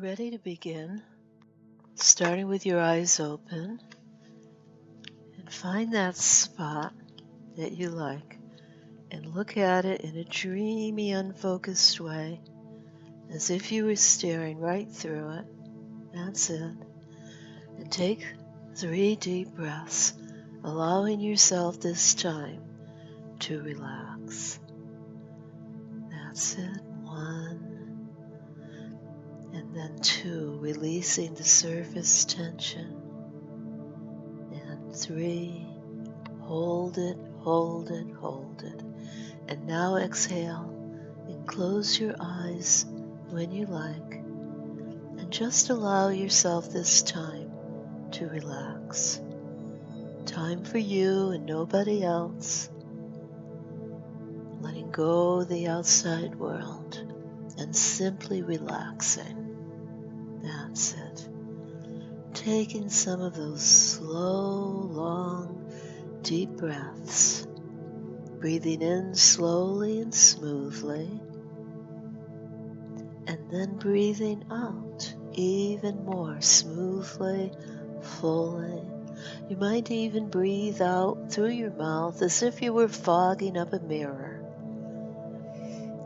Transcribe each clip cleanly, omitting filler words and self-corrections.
ready to begin, starting with your eyes open, and find that spot that you like and look at it in a dreamy, unfocused way, as if you were staring right through it. That's it. And take 3 deep breaths, allowing yourself this time to relax. That's it. 1, and then 2, releasing the surface tension. And 3, hold it, hold it, hold it. And now exhale and close your eyes when you like. And just allow yourself this time to relax. Time for you and nobody else. Letting go of the outside world and simply relaxing. That's it. Taking some of those slow, long, deep breaths. Breathing in slowly and smoothly. And then breathing out even more smoothly, fully. You might even breathe out through your mouth as if you were fogging up a mirror.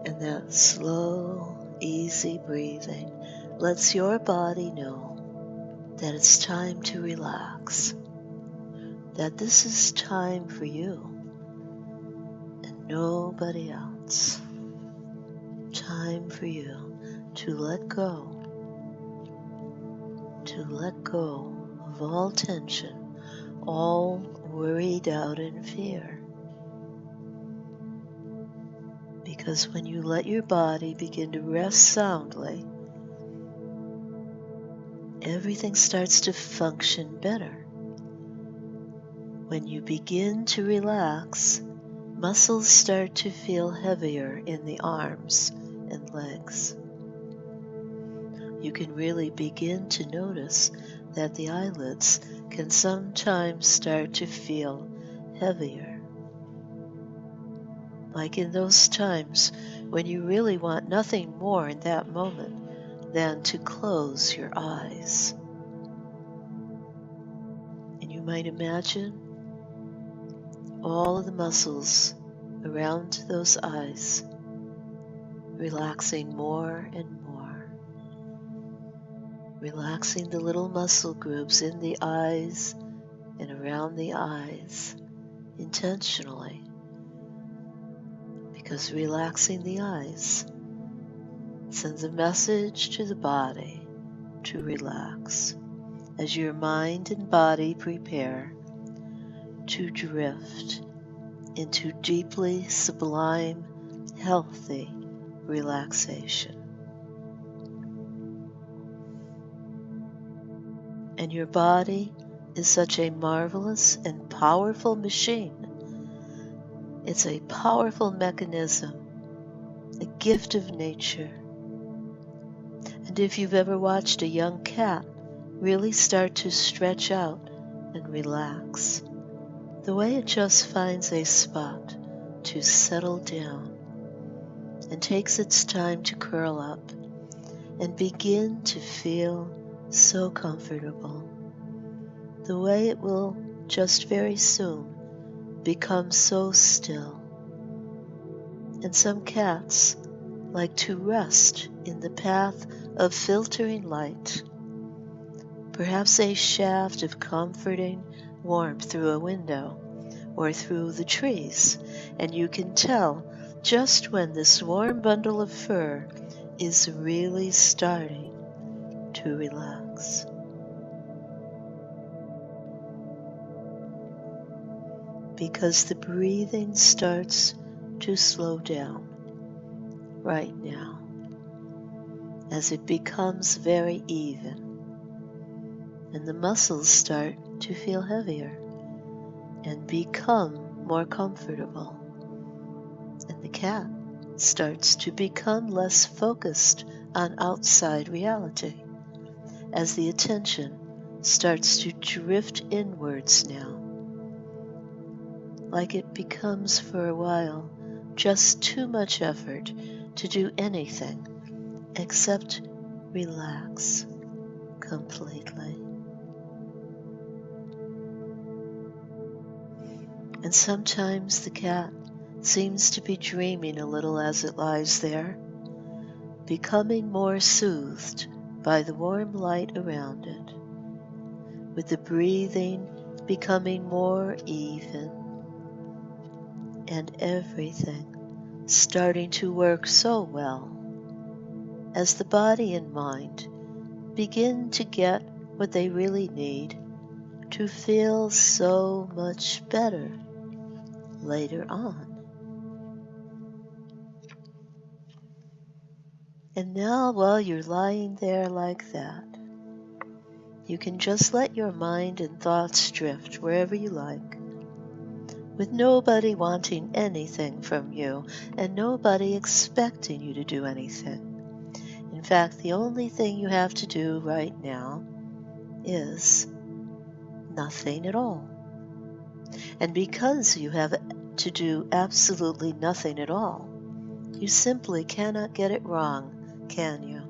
And that slow, easy breathing lets your body know that it's time to relax, that this is time for you and nobody else. Time for you to let go of all tension, all worry, doubt, and fear. Because when you let your body begin to rest soundly, everything starts to function better. When you begin to relax, muscles start to feel heavier in the arms and legs. You can really begin to notice that the eyelids can sometimes start to feel heavier. Like in those times when you really want nothing more in that moment than to close your eyes. And you might imagine all of the muscles around those eyes relaxing more and more. Relaxing the little muscle groups in the eyes and around the eyes intentionally. Because relaxing the eyes sends a message to the body to relax as your mind and body prepare to drift into deeply sublime, healthy relaxation. And your body is such a marvelous and powerful machine. It's a powerful mechanism, a gift of nature. And if you've ever watched a young cat really start to stretch out and relax, the way it just finds a spot to settle down and takes its time to curl up and begin to feel so comfortable, the way it will just very soon become so still. And some cats like to rest in the path of filtering light, perhaps a shaft of comforting warmth through a window or through the trees, and you can tell just when this warm bundle of fur is really starting to relax. Because the breathing starts to slow down right now as it becomes very even and the muscles start to feel heavier and become more comfortable, and the cat starts to become less focused on outside reality as the attention starts to drift inwards now, like it becomes for a while just too much effort to do anything except relax completely. And sometimes the cat seems to be dreaming a little as it lies there, becoming more soothed by the warm light around it, with the breathing becoming more even, and everything starting to work so well as the body and mind begin to get what they really need to feel so much better later on. And now, while you're lying there like that, you can just let your mind and thoughts drift wherever you like, with nobody wanting anything from you and nobody expecting you to do anything. In fact, the only thing you have to do right now is nothing at all. And because you have to do absolutely nothing at all, you simply cannot get it wrong, can you?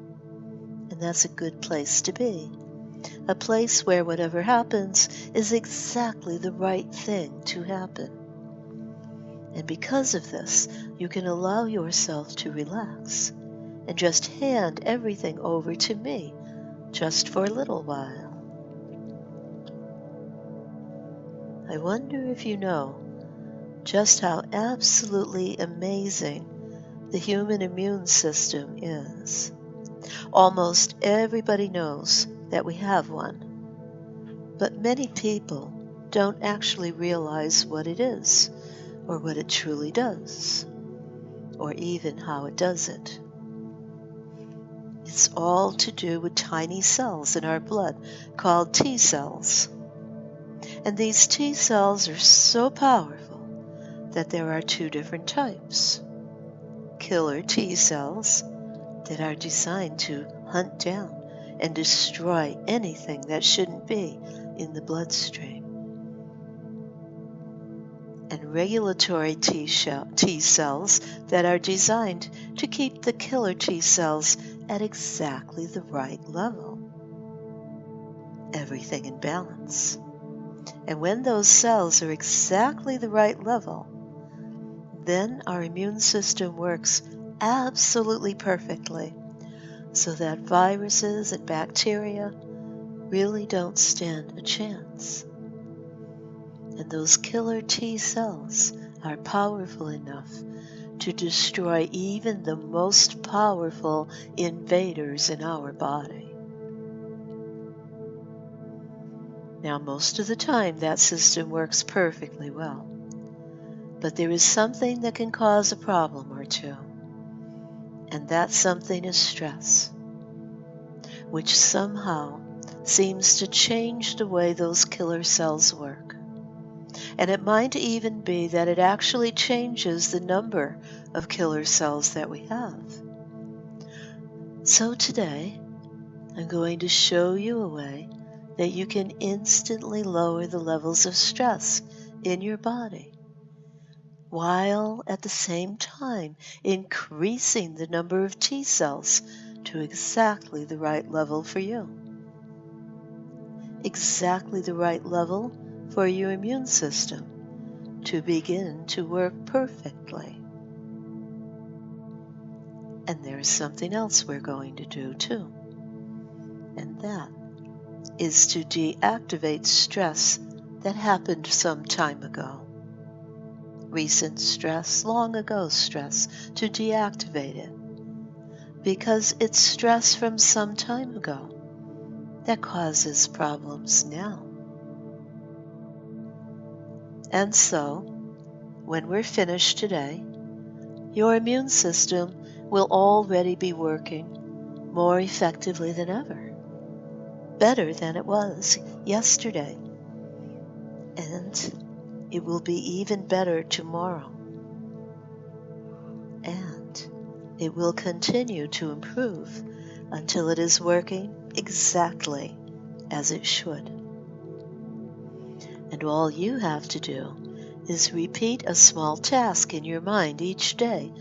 And that's a good place to be. A place where whatever happens is exactly the right thing to happen. And because of this, you can allow yourself to relax and just hand everything over to me just for a little while. I wonder if you know just how absolutely amazing the human immune system is. Almost everybody knows that we have one, but many people don't actually realize what it is, or what it truly does, or even how it does it. It's all to do with tiny cells in our blood called T cells. And these T cells are so powerful that there are two different types. Killer T cells that are designed to hunt down and destroy anything that shouldn't be in the bloodstream. And regulatory T cells that are designed to keep the killer T cells at exactly the right level. Everything in balance. And when those cells are exactly the right level, then our immune system works absolutely perfectly, so that viruses and bacteria really don't stand a chance. And those killer T cells are powerful enough to destroy even the most powerful invaders in our body. Now, most of the time that system works perfectly well, but there is something that can cause a problem or two, and that something is stress, which somehow seems to change the way those killer cells work. And it might even be that it actually changes the number of killer cells that we have. So today, I'm going to show you a way that you can instantly lower the levels of stress in your body, while at the same time increasing the number of T cells to exactly the right level for you. Exactly the right level for your immune system to begin to work perfectly. And there's something else we're going to do too, and that is to deactivate stress that happened some time ago. Recent stress, long ago stress, to deactivate it. Because it's stress from some time ago that causes problems now. And so, when we're finished today, your immune system will already be working more effectively than ever, better than it was yesterday, and it will be even better tomorrow. And it will continue to improve until it is working exactly as it should. And all you have to do is repeat a small task in your mind each day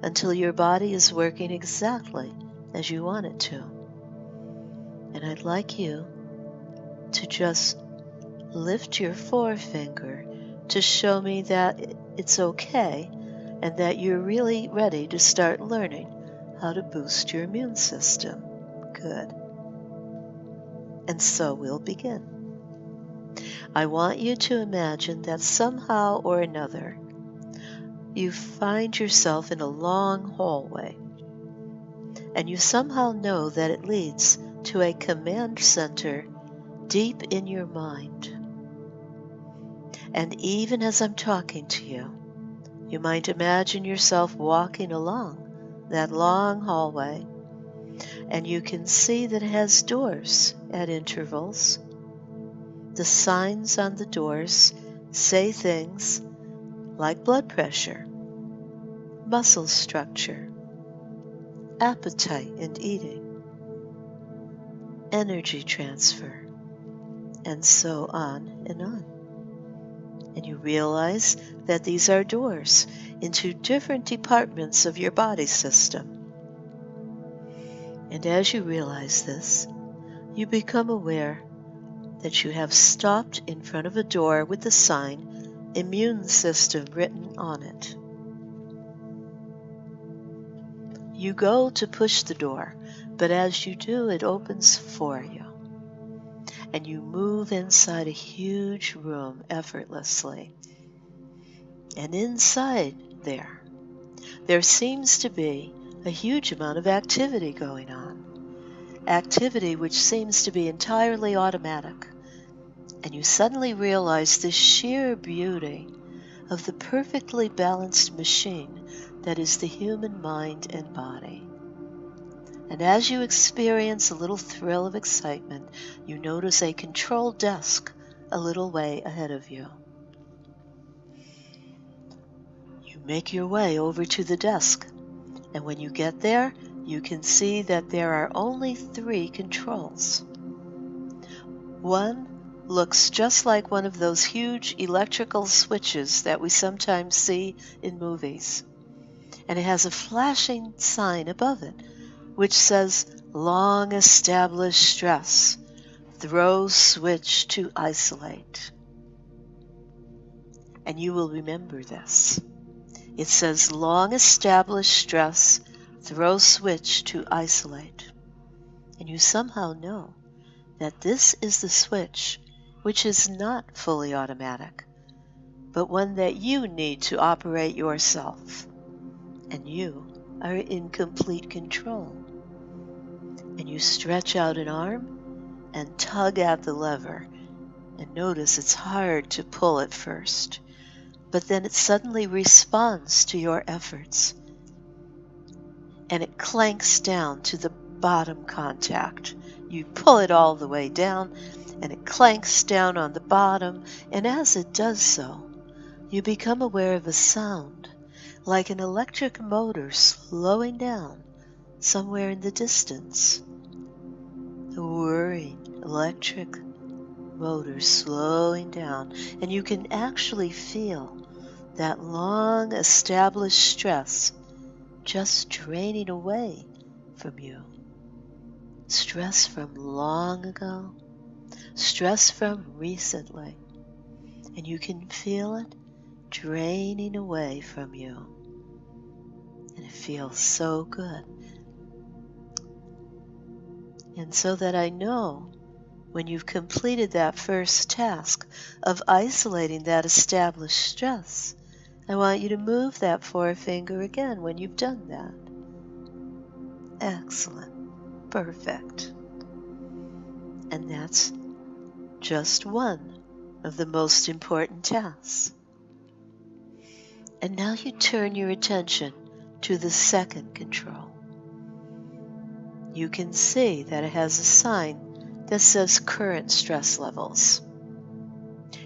until your body is working exactly as you want it to. And I'd like you to just lift your forefinger to show me that it's okay and that you're really ready to start learning how to boost your immune system. Good. And so we'll begin. I want you to imagine that somehow or another you find yourself in a long hallway, and you somehow know that it leads to a command center deep in your mind. And even as I'm talking to you, you might imagine yourself walking along that long hallway, and you can see that it has doors at intervals. The signs on the doors say things like blood pressure, muscle structure, appetite and eating, energy transfer, and so on and on. And you realize that these are doors into different departments of your body system. And as you realize this, you become aware that you have stopped in front of a door with the sign "Immune System" written on it. You go to push the door, but as you do, it opens for you. And you move inside a huge room effortlessly. And inside there seems to be a huge amount of activity going on. Activity which seems to be entirely automatic. And you suddenly realize the sheer beauty of the perfectly balanced machine that is the human mind and body. And as you experience a little thrill of excitement, you notice a control desk a little way ahead of you. You make your way over to the desk, and when you get there, you can see that there are only 3 controls. One looks just like one of those huge electrical switches that we sometimes see in movies, and it has a flashing sign above it which says "Long established stress, throw switch to isolate." And you will remember this. It says "Long established stress, throw switch to isolate." And you somehow know that this is the switch which is not fully automatic, but one that you need to operate yourself. And you are in complete control. And you stretch out an arm and tug at the lever, and notice it's hard to pull at first, but then it suddenly responds to your efforts, and it clanks down to the bottom contact. You pull it all the way down, and it clanks down on the bottom, and as it does so, you become aware of a sound like an electric motor slowing down somewhere in the distance. The whirring electric motor slowing down, and you can actually feel that long established stress just draining away from you. Stress from long ago, stress from recently, and you can feel it draining away from you. And it feels so good. And so that I know when you've completed that first task of isolating that established stress, I want you to move that forefinger again when you've done that. Excellent. Perfect. And that's just one of the most important tasks. And now you turn your attention to the second control. You can see that it has a sign that says current stress levels.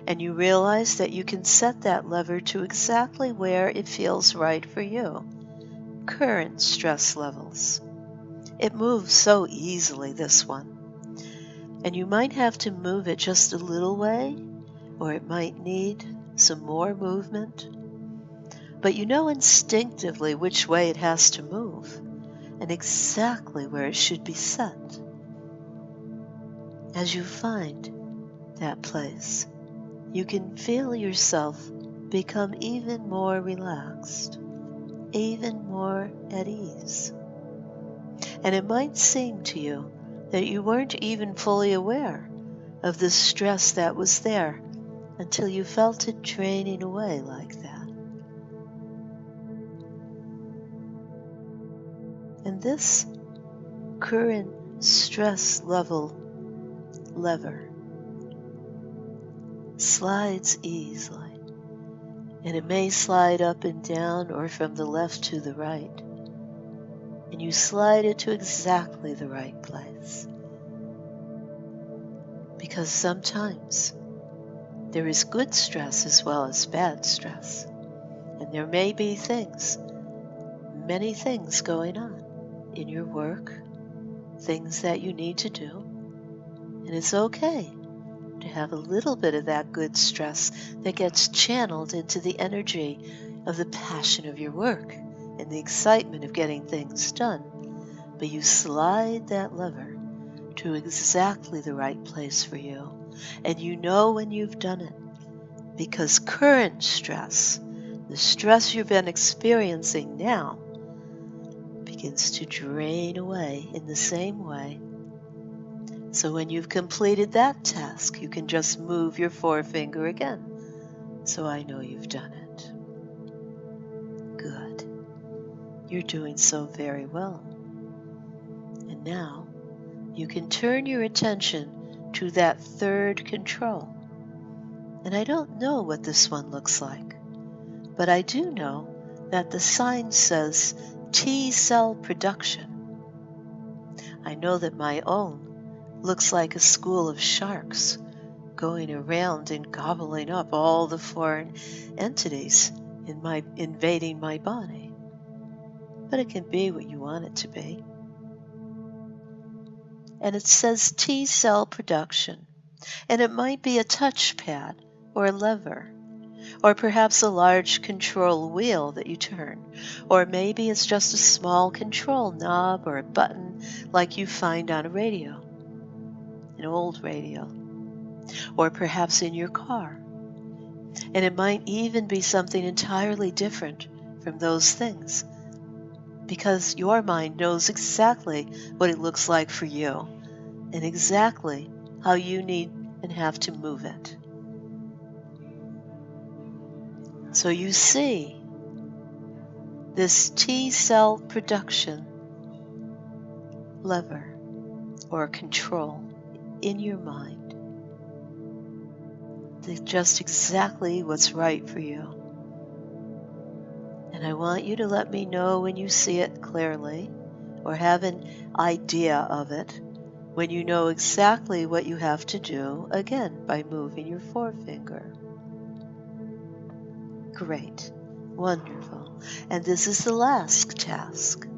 And you realize that you can set that lever to exactly where it feels right for you. Current stress levels. It moves so easily, this one. And you might have to move it just a little way, or it might need some more movement. But you know instinctively which way it has to move, and exactly where it should be set. As you find that place, you can feel yourself become even more relaxed, even more at ease. And it might seem to you that you weren't even fully aware of the stress that was there until you felt it draining away like that. And this current stress level lever slides easily, and it may slide up and down or from the left to the right, and you slide it to exactly the right place. Because sometimes there is good stress as well as bad stress, and there may be things, many things going on in your work, things that you need to do, and it's okay to have a little bit of that good stress that gets channeled into the energy of the passion of your work and the excitement of getting things done. But you slide that lever to exactly the right place for you, and you know when you've done it, because current stress, the stress you've been experiencing now, begins to drain away in the same way. So when you've completed that task, you can just move your forefinger again. So I know you've done it. Good. You're doing so very well. And now you can turn your attention to that third control. And I don't know what this one looks like, but I do know that the sign says T cell production. I know that my own looks like a school of sharks going around and gobbling up all the foreign entities invading my body. But it can be what you want it to be. And it says T cell production, and it might be a touchpad or a lever, or perhaps a large control wheel that you turn, or maybe it's just a small control knob or a button like you find on a radio, an old radio, or perhaps in your car. And it might even be something entirely different from those things, because your mind knows exactly what it looks like for you and exactly how you need and have to move it. So you see this T cell production lever or control in your mind. Just exactly what's right for you. And I want you to let me know when you see it clearly or have an idea of it, when you know exactly what you have to do, again, by moving your forefinger. Great. Wonderful. And this is the last task.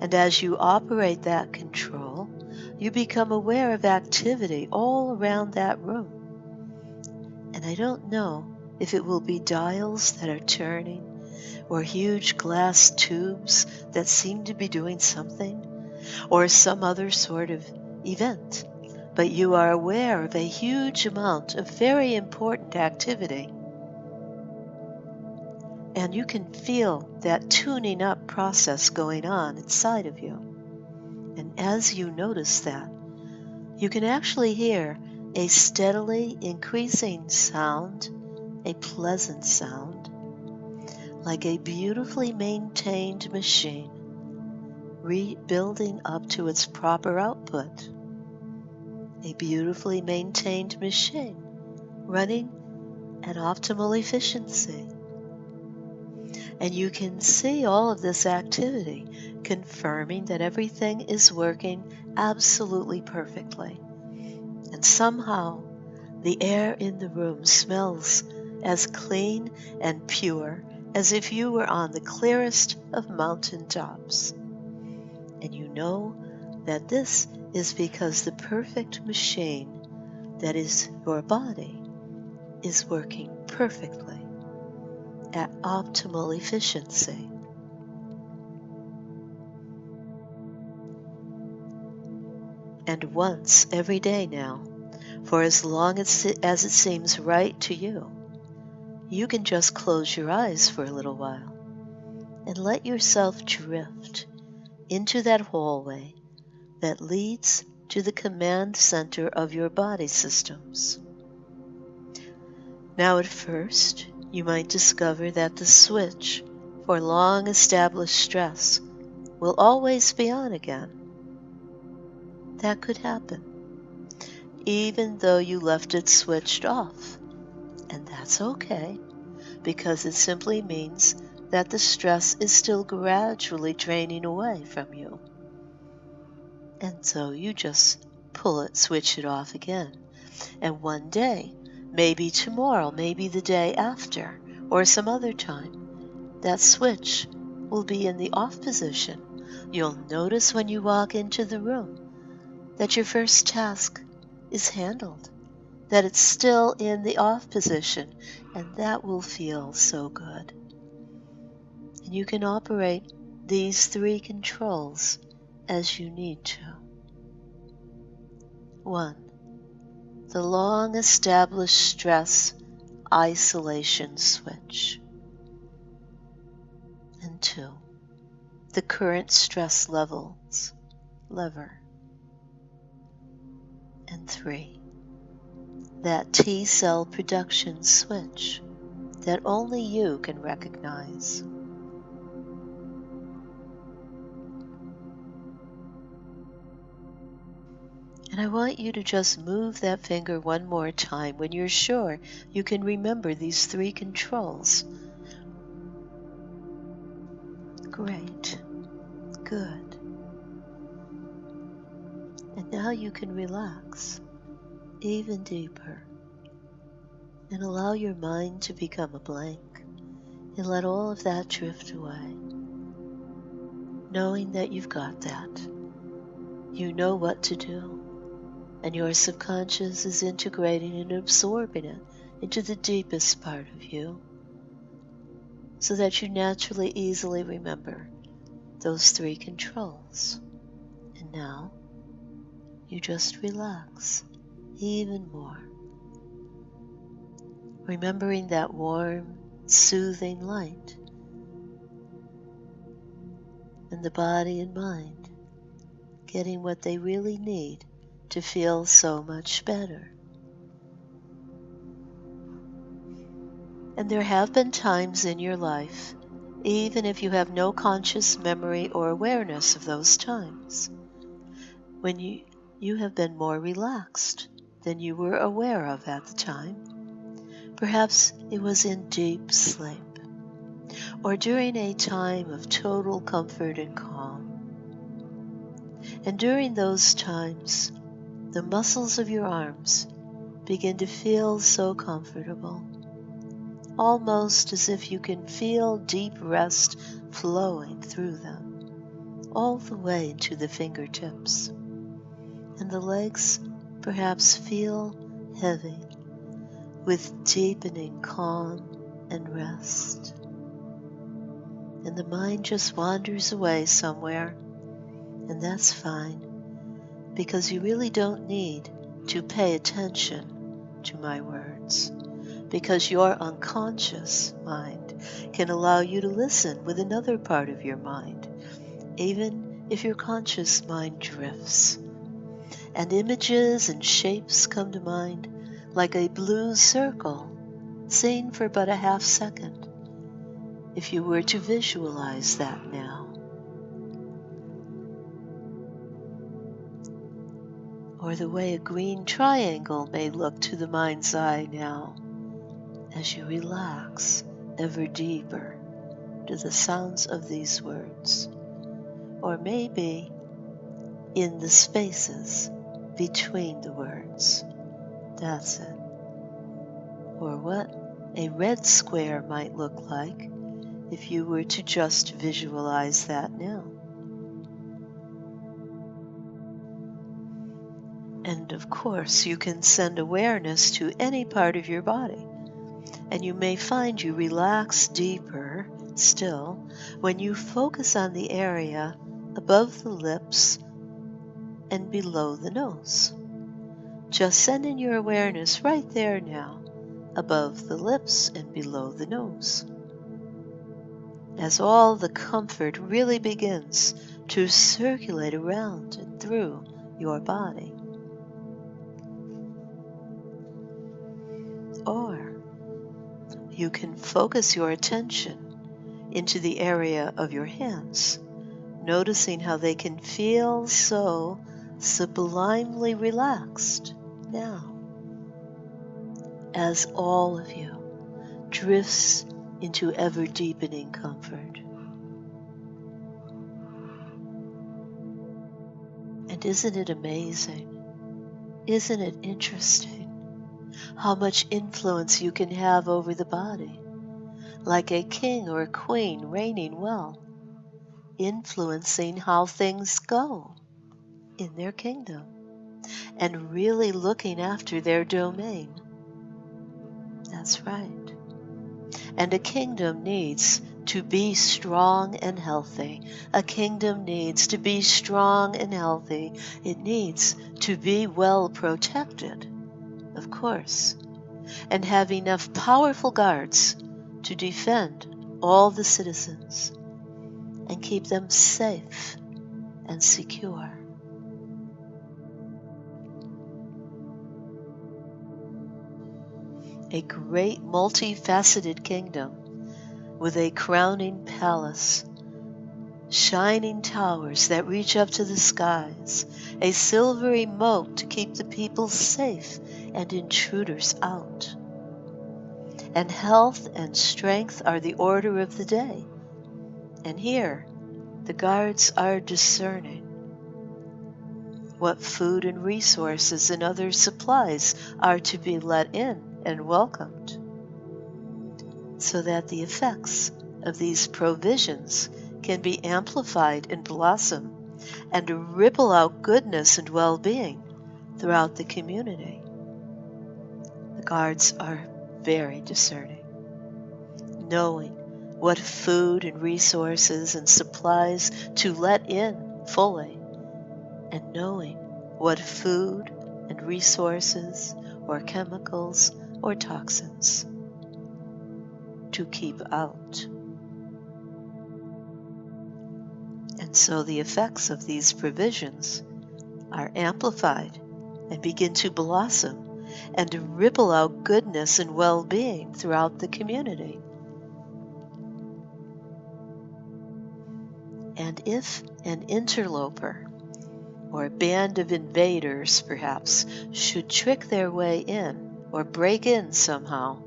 And as you operate that control, you become aware of activity all around that room. And I don't know if it will be dials that are turning or huge glass tubes that seem to be doing something or some other sort of event. But you are aware of a huge amount of very important activity. And you can feel that tuning up process going on inside of you. And as you notice that, you can actually hear a steadily increasing sound, a pleasant sound, like a beautifully maintained machine, rebuilding up to its proper output. A beautifully maintained machine, running at optimal efficiency. And you can see all of this activity, confirming that everything is working absolutely perfectly. And somehow, the air in the room smells as clean and pure as if you were on the clearest of mountain tops. And you know that this is because the perfect machine that is your body is working perfectly at optimal efficiency. and once every day now, for as long as it seems right to you. You can just close your eyes for a little while and let yourself drift into that hallway that leads to the command center of your body systems. Now at first, you might discover that the switch for long established stress will always be on again. That could happen, even though you left it switched off. And that's okay, because it simply means that the stress is still gradually draining away from you. And so you just switch it off again. And one day, maybe tomorrow, maybe the day after, or some other time, that switch will be in the off position. You'll notice when you walk into the room that your first task is handled, that it's still in the off position, and that will feel so good. And you can operate these 3 controls as you need to. 1. The long established stress isolation switch. And 2. The current stress levels lever. And 3. That T cell production switch that only you can recognize. And I want you to just move that finger one more time when you're sure you can remember these 3 controls. Great. Good. And now you can relax even deeper and allow your mind to become a blank and let all of that drift away, knowing that you've got that. You know what to do, and your subconscious is integrating and absorbing it into the deepest part of you so that you naturally easily remember those 3 controls. And now you just relax even more, remembering that warm, soothing light, and the body and mind getting what they really need to feel so much better. And there have been times in your life, even if you have no conscious memory or awareness of those times, when you have been more relaxed than you were aware of at the time. Perhaps it was in deep sleep, or during a time of total comfort and calm. And during those times, the muscles of your arms begin to feel so comfortable, almost as if you can feel deep rest flowing through them, all the way to the fingertips. And the legs perhaps feel heavy, with deepening calm and rest. And the mind just wanders away somewhere, and that's fine, because you really don't need to pay attention to my words, because your unconscious mind can allow you to listen with another part of your mind, even if your conscious mind drifts. And images and shapes come to mind like a blue circle, seen for but a half second, if you were to visualize that now. Or the way a green triangle may look to the mind's eye now, as you relax ever deeper to the sounds of these words. Or maybe in the spaces between the words. That's it. Or what a red square might look like if you were to just visualize that now. And of course, you can send awareness to any part of your body, and you may find you relax deeper still when you focus on the area above the lips and below the nose. Just sending your awareness right there now, above the lips and below the nose. As all the comfort really begins to circulate around and through your body. Or you can focus your attention into the area of your hands, noticing how they can feel so sublimely relaxed now, as all of you drifts into ever-deepening comfort. And isn't it amazing? Isn't it interesting how much influence you can have over the body, like a king or a queen reigning well, influencing how things go in their kingdom and really looking after their domain. That's right. And a kingdom needs to be strong and healthy. A kingdom needs to be strong and healthy. It needs to be well protected, of course, and have enough powerful guards to defend all the citizens and keep them safe and secure. A great multifaceted kingdom with a crowning palace, shining towers that reach up to the skies, a silvery moat to keep the people safe and intruders out. And health and strength are the order of the day. And here, the guards are discerning what food and resources and other supplies are to be let in and welcomed, so that the effects of these provisions can be amplified and blossom and ripple out goodness and well-being throughout the community. The guards are very discerning, knowing what food and resources and supplies to let in fully, and knowing what food and resources or chemicals or toxins to keep out. And so the effects of these provisions are amplified and begin to blossom and ripple out goodness and well-being throughout the community. And if an interloper or a band of invaders, perhaps, should trick their way in or break in somehow,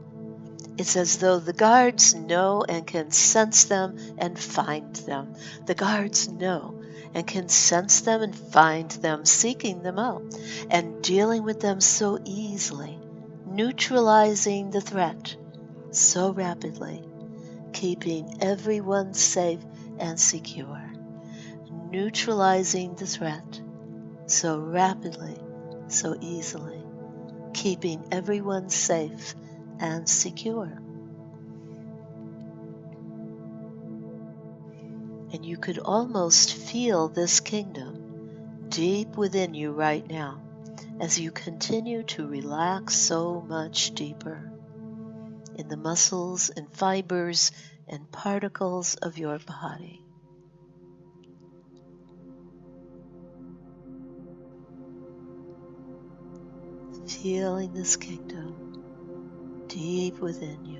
it's as though the guards know and can sense them and find them. The guards know and can sense them and find them, seeking them out and dealing with them so easily, neutralizing the threat so rapidly, keeping everyone safe and secure, neutralizing the threat so rapidly, so easily, keeping everyone safe and secure. And you could almost feel this kingdom deep within you right now as you continue to relax so much deeper in the muscles and fibers and particles of your body. Feeling this kingdom deep within you,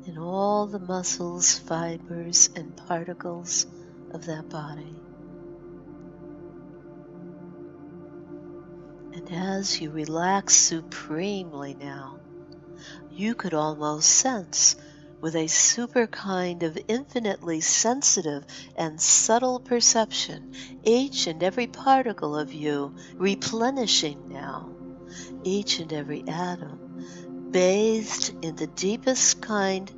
in all the muscles, fibers, and particles of that body. And as you relax supremely now, you could almost sense with a super kind of infinitely sensitive and subtle perception each and every particle of you replenishing now, each and every atom bathed in the deepest kind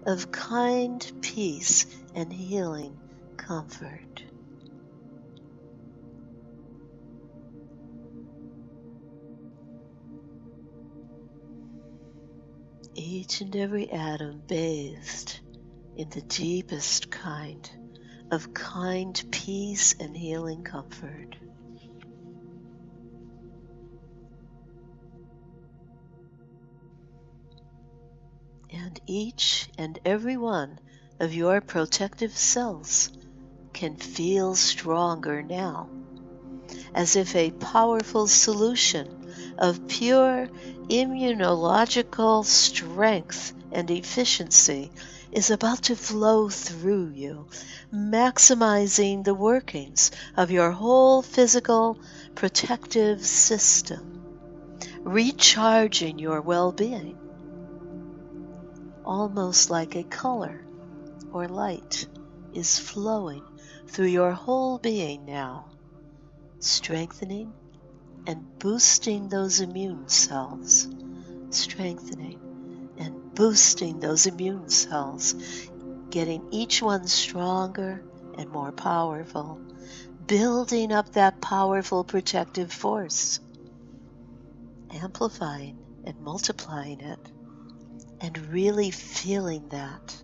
of kind peace and healing comfort. Each and every atom bathed in the deepest kind of kind peace and healing comfort. And each and every one of your protective cells can feel stronger now, as if a powerful solution of pure immunological strength and efficiency is about to flow through you, maximizing the workings of your whole physical protective system, recharging your well-being, almost like a color or light is flowing through your whole being now, strengthening and boosting those immune cells, strengthening and boosting those immune cells, getting each one stronger and more powerful, building up that powerful protective force, amplifying and multiplying it, and really feeling that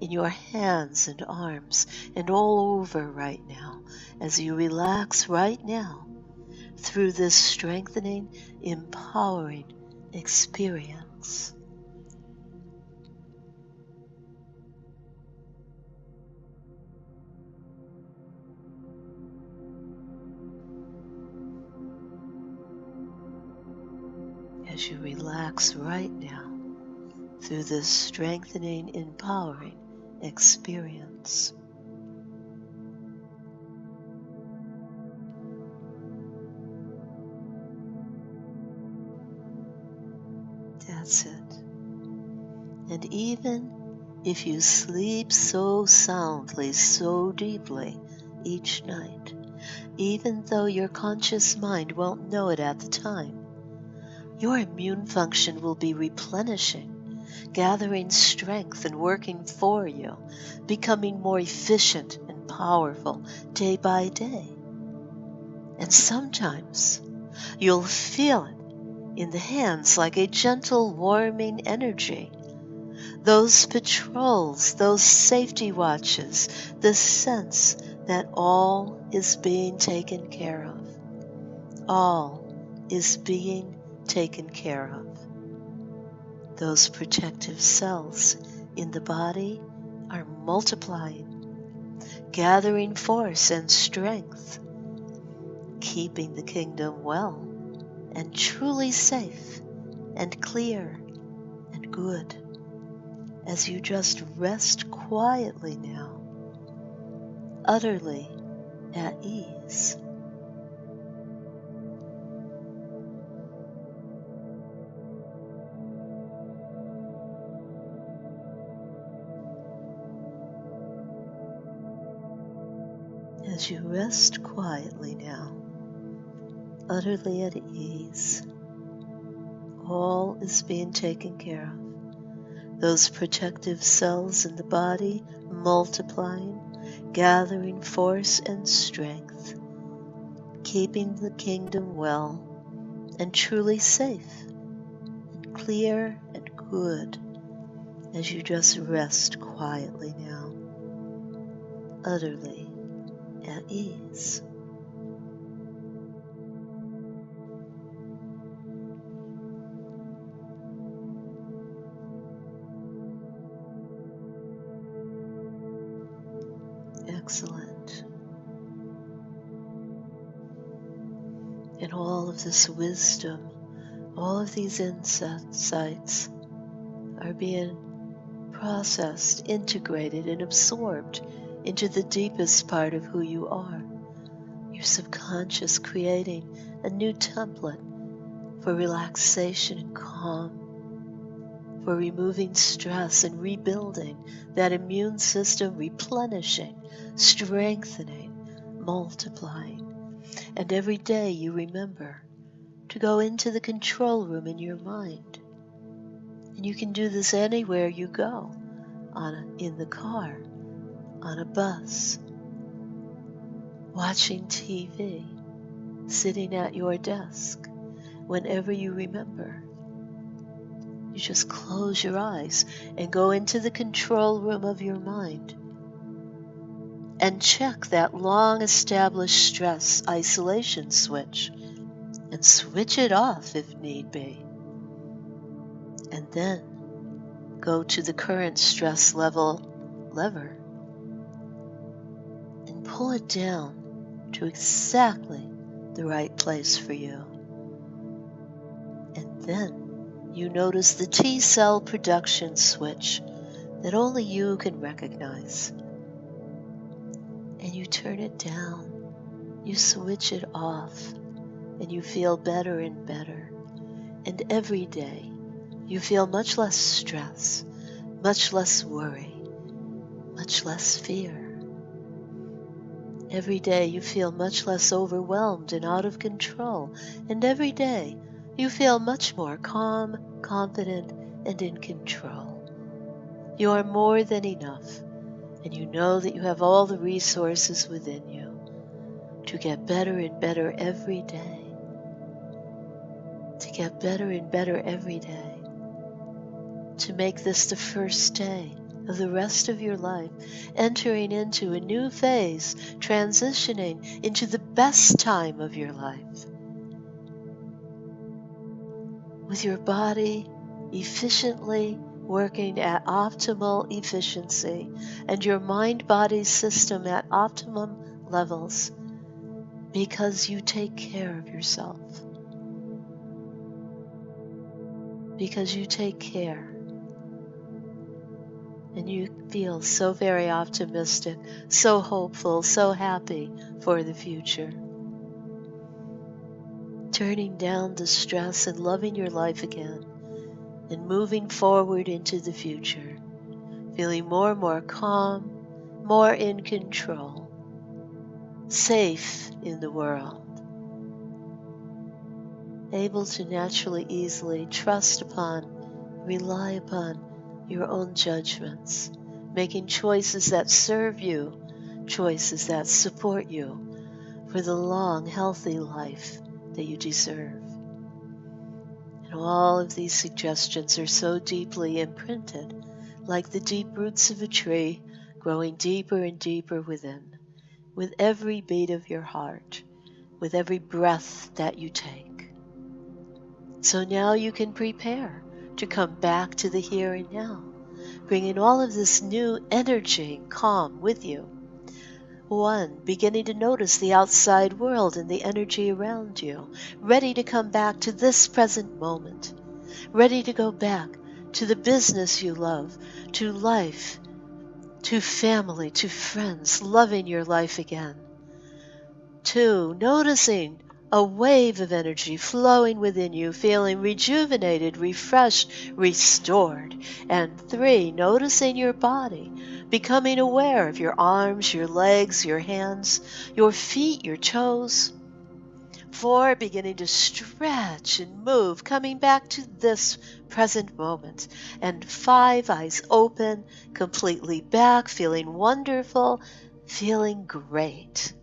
in your hands and arms and all over right now as you relax right now through this strengthening, empowering experience. As you relax right now through this strengthening, empowering experience. That's it. And even if you sleep so soundly, so deeply each night, even though your conscious mind won't know it at the time, your immune function will be replenishing, gathering strength and working for you, becoming more efficient and powerful day by day. And sometimes you'll feel it in the hands like a gentle warming energy. Those patrols, those safety watches, the sense that all is being taken care of. All is being taken care of. Those protective cells in the body are multiplying, gathering force and strength, keeping the kingdom well and truly safe and clear and good as you just rest quietly now, utterly at ease. As you rest quietly now, utterly at ease, all is being taken care of. Those protective cells in the body multiplying, gathering force and strength, keeping the kingdom well and truly safe and clear and good as you just rest quietly now, utterly at ease. Excellent. And all of this wisdom, all of these insights are being processed, integrated, and absorbed into the deepest part of who you are. Your subconscious creating a new template for relaxation and calm, for removing stress and rebuilding that immune system, replenishing, strengthening, multiplying. And every day you remember to go into the control room in your mind. And you can do this anywhere you go, in the car, on a bus, watching TV, sitting at your desk. Whenever you remember, you just close your eyes and go into the control room of your mind and check that long-established stress isolation switch and switch it off if need be. And then go to the current stress level lever and pull it down to exactly the right place for you. And then you notice the T cell production switch that only you can recognize. And you turn it down, you switch it off, and you feel better and better. And every day you feel much less stress, much less worry, much less fear. Every day you feel much less overwhelmed and out of control, and every day you feel much more calm, confident, and in control. You are more than enough, and you know that you have all the resources within you to get better and better every day. To get better and better every day. To make this the first day of the rest of your life, entering into a new phase, transitioning into the best time of your life. With your body efficiently working at optimal efficiency and your mind-body system at optimum levels because you take care of yourself. Because you take care. And you feel so very optimistic, so hopeful, so happy for the future. Turning down the stress and loving your life again, and moving forward into the future, feeling more and more calm, more in control, safe in the world, able to naturally, easily trust upon, rely upon your own judgments, making choices that serve you, choices that support you for the long, healthy life that you deserve. And all of these suggestions are so deeply imprinted, like the deep roots of a tree growing deeper and deeper within, with every beat of your heart, with every breath that you take. So now you can prepare to come back to the here and now, bringing all of this new energy and calm with you. One, beginning to notice the outside world and the energy around you, ready to come back to this present moment, ready to go back to the business you love, to life, to family, to friends, loving your life again. Two, noticing a wave of energy flowing within you, feeling rejuvenated, refreshed, restored. And three, noticing your body, becoming aware of your arms, your legs, your hands, your feet, your toes. Four, beginning to stretch and move, coming back to this present moment. And five, eyes open, completely back, feeling wonderful, feeling great.